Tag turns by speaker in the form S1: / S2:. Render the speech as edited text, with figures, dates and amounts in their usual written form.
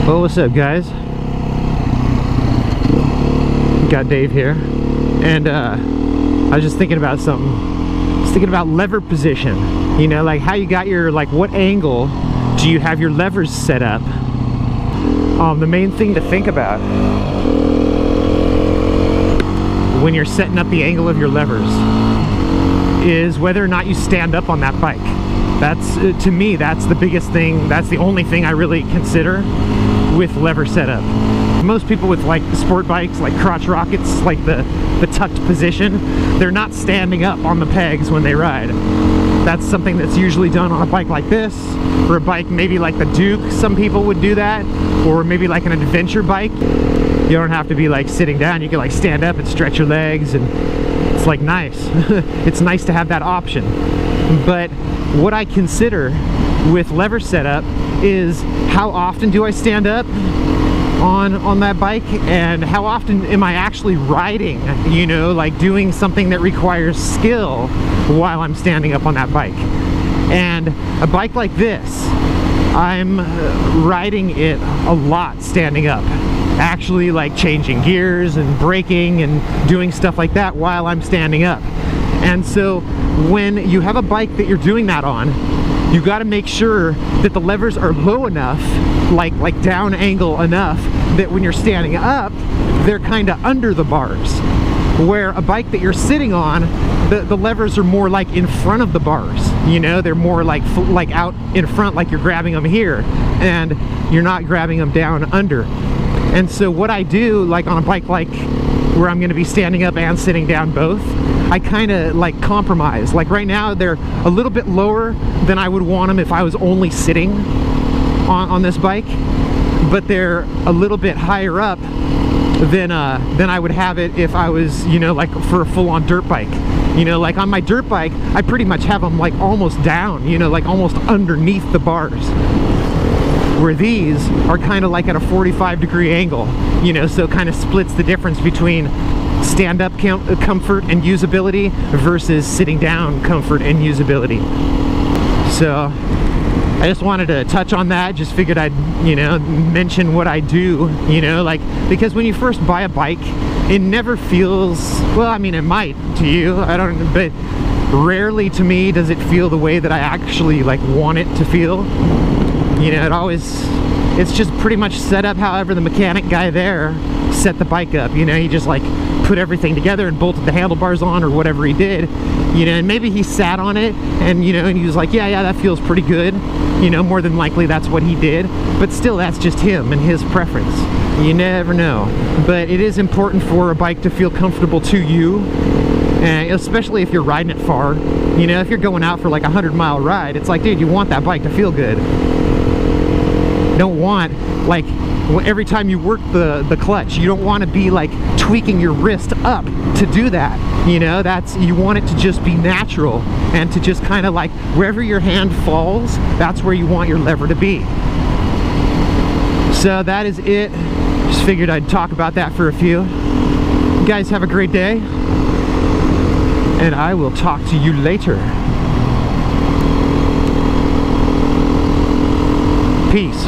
S1: Well, what's up, guys? GotDave here, and I was just thinking about something. I was thinking about lever position. You know, like how you got your, like, what angle do you have your levers set up? The main thing to think about when you're setting up the angle of your levers is whether or not you stand up on that bike. That's, to me, that's the biggest thing. That's the only thing I really consider with lever setup. Most people with, like, sport bikes, like crotch rockets, like the tucked position, they're not standing up on the pegs when they ride. That's something that's usually done on a bike like this, or a bike maybe like the Duke. Some people would do that, or maybe like an adventure bike. You don't have to be like sitting down. You can like stand up and stretch your legs, and it's like nice. It's nice to have that option. But what I consider with lever setup is how often do I stand up on that bike, and how often am I actually riding, you know, like doing something that requires skill while I'm standing up on that bike. And a bike like this, I'm riding it a lot standing up, actually like changing gears and braking and doing stuff like that while I'm standing up. And so when you have a bike that you're doing that on, you got to make sure that the levers are low enough, like down angle enough, that when you're standing up, they're kind of under the bars. Where a bike that you're sitting on, the levers are more like in front of the bars. You know, they're more like out in front, like you're grabbing them here, and you're not grabbing them down under. And so what I do, like on a bike like where I'm going to be standing up and sitting down both, I kind of like compromise. Like right now they're a little bit lower than I would want them if I was only sitting on this bike, but they're a little bit higher up than I would have it if I was, you know, like for a full-on dirt bike. You know, like on my dirt bike, I pretty much have them like almost down, you know, like almost underneath the bars. Where these are kind of like at a 45-degree angle, you know, so it kind of splits the difference between stand-up comfort and usability versus sitting down comfort and usability. So I just wanted to touch on that. Just figured I'd, you know, mention what I do, you know, like, because when you first buy a bike, it never feels, well, I mean, it might to you, I don't, but rarely to me does it feel the way that I actually like want it to feel. You know, it's just pretty much set up however the mechanic guy there set the bike up. You know, he just like put everything together and bolted the handlebars on or whatever he did. You know, and maybe he sat on it and, you know, and he was like, yeah, that feels pretty good. You know, more than likely that's what he did. But still, that's just him and his preference. You never know. But it is important for a bike to feel comfortable to you. And especially if you're riding it far. You know, if you're going out for like a 100-mile ride, it's like, dude, you want that bike to feel good. Don't want, like, every time you work the clutch, you don't want to be like tweaking your wrist up to do that. You know, you want it to just be natural and to just kind of like wherever your hand falls, that's where you want your lever to be. So that is it. Just figured I'd talk about that for a few. You guys have a great day, and I will talk to you later. Peace.